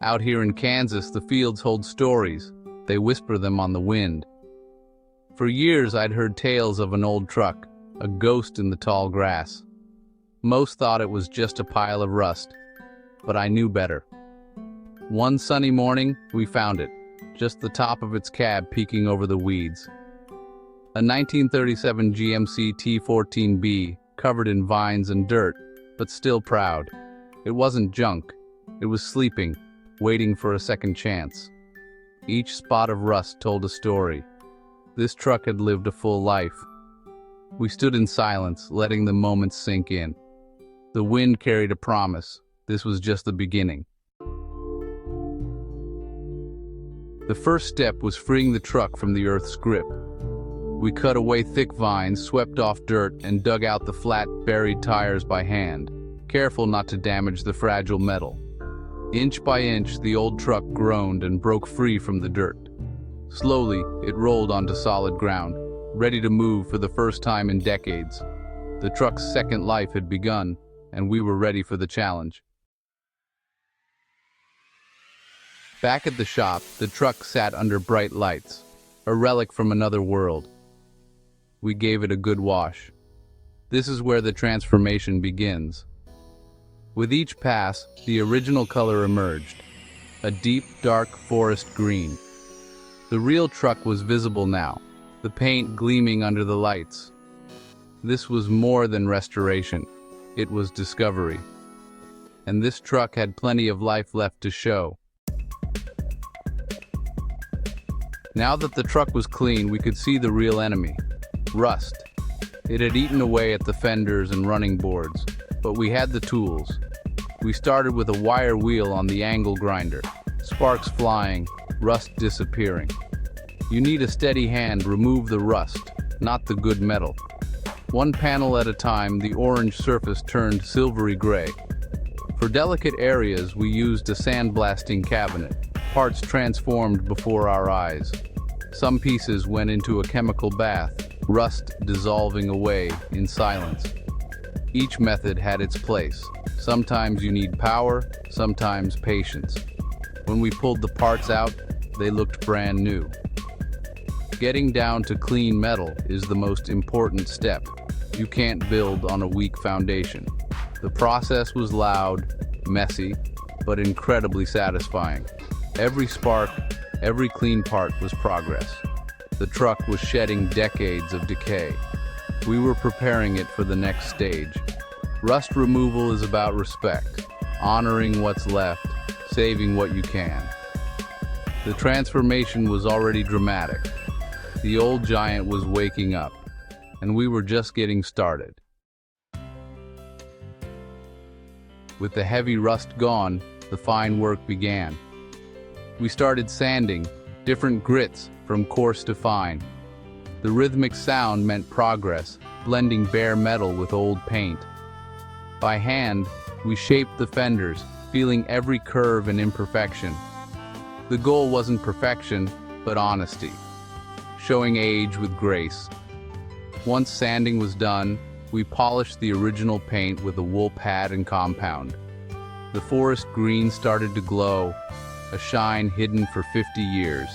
Out here in Kansas, the fields hold stories. They whisper them on the wind. For years, I'd heard tales of an old truck, a ghost in the tall grass. Most thought it was just a pile of rust, but I knew better. One sunny morning, we found it, just the top of its cab peeking over the weeds. A 1937 GMC T14B, covered in vines and dirt, but still proud. It wasn't junk. It was sleeping, waiting for a second chance. Each spot of rust told a story. This truck had lived a full life. We stood in silence, letting the moments sink in. The wind carried a promise. This was just the beginning. The first step was freeing the truck from the earth's grip. We cut away thick vines, swept off dirt, and dug out the flat, buried tires by hand, careful not to damage the fragile metal. Inch by inch, the old truck groaned and broke free from the dirt. Slowly, it rolled onto solid ground, ready to move for the first time in decades. The truck's second life had begun, and we were ready for the challenge. Back at the shop, the truck sat under bright lights, a relic from another world. We gave it a good wash. This is where the transformation begins. With each pass, the original color emerged, a deep, dark forest green. The real truck was visible now, the paint gleaming under the lights. This was more than restoration. It was discovery. And this truck had plenty of life left to show. Now that the truck was clean, we could see the real enemy. Rust. It had eaten away at the fenders and running boards, but we had the tools. We started with a wire wheel on the angle grinder, sparks flying, rust disappearing. You need a steady hand, remove the rust, not the good metal. One panel at a time, the orange surface turned silvery gray. For delicate areas, we used a sandblasting cabinet, parts transformed before our eyes. Some pieces went into a chemical bath, rust dissolving away in silence. Each method had its place. Sometimes you need power, sometimes patience. When we pulled the parts out, they looked brand new. Getting down to clean metal is the most important step. You can't build on a weak foundation. The process was loud, messy, but incredibly satisfying. Every spark, every clean part was progress. The truck was shedding decades of decay. We were preparing it for the next stage. Rust removal is about respect, honoring what's left, saving what you can. The transformation was already dramatic. The old giant was waking up, and we were just getting started. With the heavy rust gone, the fine work began. We started sanding, different grits from coarse to fine. The rhythmic sound meant progress, blending bare metal with old paint. By hand, we shaped the fenders, feeling every curve and imperfection. The goal wasn't perfection, but honesty, showing age with grace. Once sanding was done, we polished the original paint with a wool pad and compound. The forest green started to glow, a shine hidden for 50 years.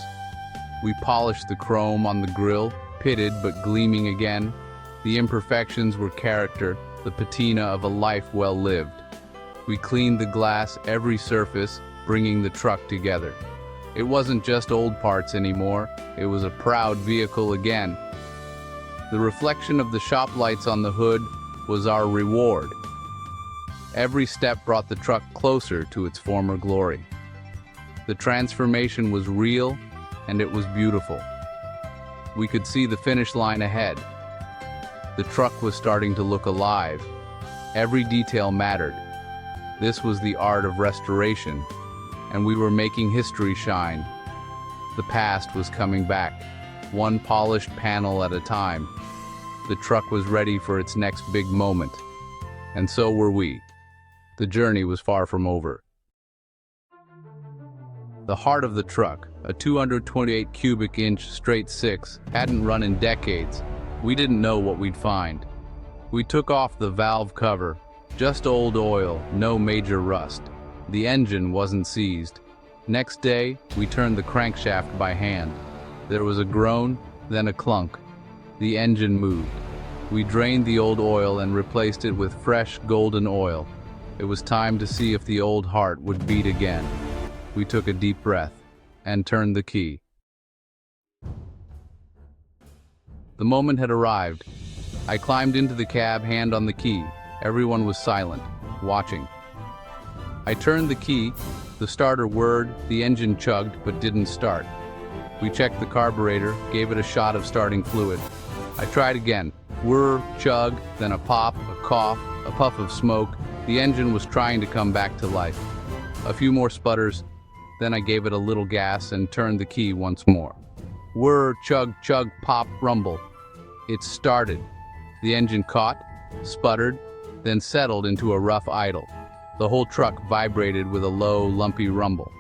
We polished the chrome on the grille, pitted but gleaming again. The imperfections were character, the patina of a life well lived. We cleaned the glass, every surface, bringing the truck together. It wasn't just old parts anymore, it was a proud vehicle again. The reflection of the shop lights on the hood was our reward. Every step brought the truck closer to its former glory. The transformation was real, and it was beautiful. We could see the finish line ahead. The truck was starting to look alive. Every detail mattered. This was the art of restoration, and we were making history shine. The past was coming back, one polished panel at a time. The truck was ready for its next big moment, and so were we. The journey was far from over. The heart of the truck, a 228 cubic inch straight six, hadn't run in decades. We didn't know what we'd find. We took off the valve cover, just old oil, no major rust. The engine wasn't seized. Next day, we turned the crankshaft by hand. There was a groan, then a clunk. The engine moved. We drained the old oil and replaced it with fresh, golden oil. It was time to see if the old heart would beat again. We took a deep breath and turned the key. The moment had arrived. I climbed into the cab, hand on the key. Everyone was silent, watching. I turned the key, the starter whirred, the engine chugged but didn't start. We checked the carburetor, gave it a shot of starting fluid. I tried again. Whir, chug, then a pop, a cough, a puff of smoke. The engine was trying to come back to life. A few more sputters, then I gave it a little gas and turned the key once more. Whir, chug, chug, pop, rumble. It started. The engine caught, sputtered, then settled into a rough idle. The whole truck vibrated with a low, lumpy rumble.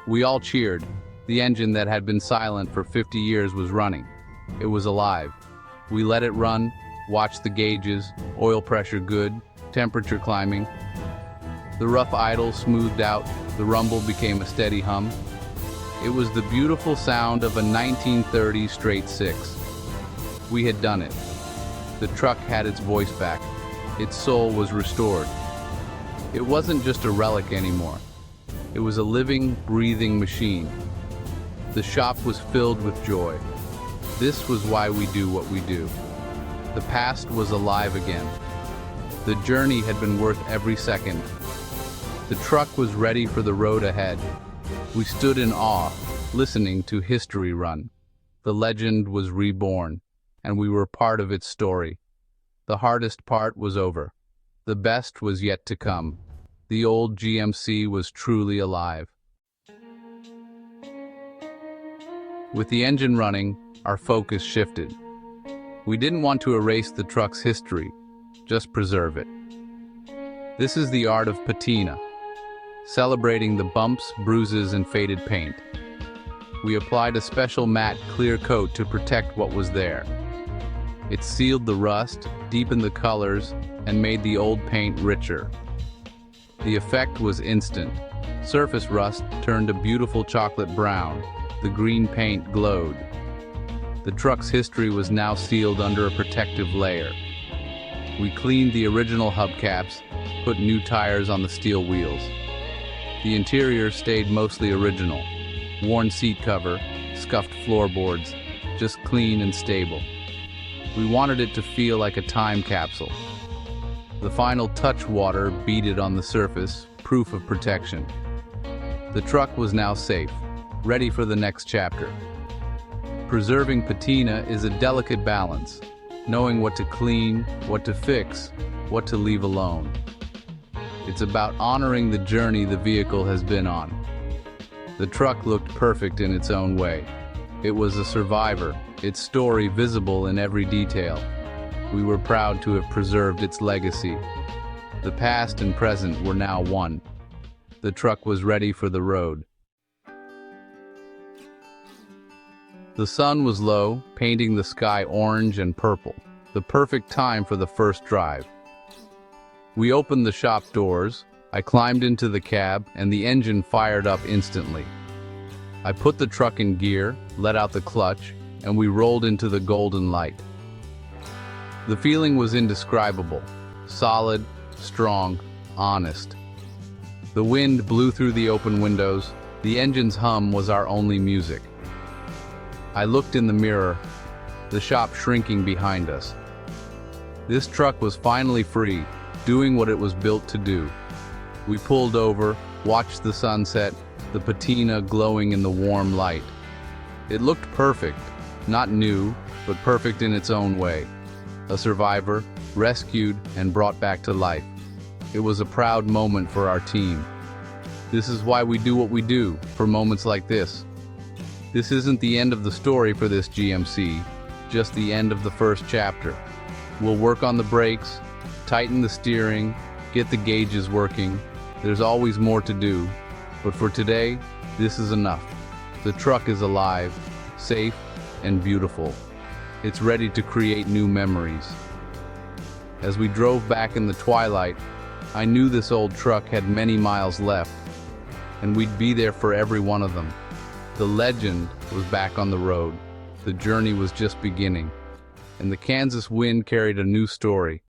We all cheered. The engine that had been silent for 50 years was running. It was alive. We let it run, watched the gauges, oil pressure good, temperature climbing. The rough idle smoothed out, the rumble became a steady hum. It was the beautiful sound of a 1930 straight six. We had done it. The truck had its voice back. Its soul was restored. It wasn't just a relic anymore. It was a living, breathing machine. The shop was filled with joy. This was why we do what we do. The past was alive again. The journey had been worth every second. The truck was ready for the road ahead. We stood in awe, listening to history run. The legend was reborn, and we were part of its story. The hardest part was over. The best was yet to come. The old GMC was truly alive. With the engine running, our focus shifted. We didn't want to erase the truck's history, just preserve it. This is the art of patina, celebrating the bumps, bruises, and faded paint. We applied a special matte clear coat to protect what was there. It sealed the rust, deepened the colors, and made the old paint richer. The effect was instant. Surface rust turned a beautiful chocolate brown. The green paint glowed. The truck's history was now sealed under a protective layer. We cleaned the original hubcaps, put new tires on the steel wheels. The interior stayed mostly original. Worn seat cover, scuffed floorboards, just clean and stable. We wanted it to feel like a time capsule. The final touch water beaded on the surface, proof of protection. The truck was now safe, ready for the next chapter. Preserving patina is a delicate balance, knowing what to clean, what to fix, what to leave alone. It's about honoring the journey the vehicle has been on. The truck looked perfect in its own way. It was a survivor, its story visible in every detail. We were proud to have preserved its legacy. The past and present were now one. The truck was ready for the road. The sun was low, painting the sky orange and purple, the perfect time for the first drive. We opened the shop doors, I climbed into the cab, and the engine fired up instantly. I put the truck in gear, let out the clutch, and we rolled into the golden light. The feeling was indescribable, solid, strong, honest. The wind blew through the open windows, the engine's hum was our only music. I looked in the mirror, the shop shrinking behind us. This truck was finally free, doing what it was built to do. We pulled over, watched the sunset, the patina glowing in the warm light. It looked perfect, not new, but perfect in its own way. A survivor, rescued and brought back to life. It was a proud moment for our team. This is why we do what we do, for moments like this. This isn't the end of the story for this GMC, just the end of the first chapter. We'll work on the brakes, tighten the steering, get the gauges working. There's always more to do, but for today, this is enough. The truck is alive, safe, and beautiful. It's ready to create new memories. As we drove back in the twilight, I knew this old truck had many miles left. and we'd be there for every one of them. The legend was back on the road. The journey was just beginning, and the Kansas wind carried a new story.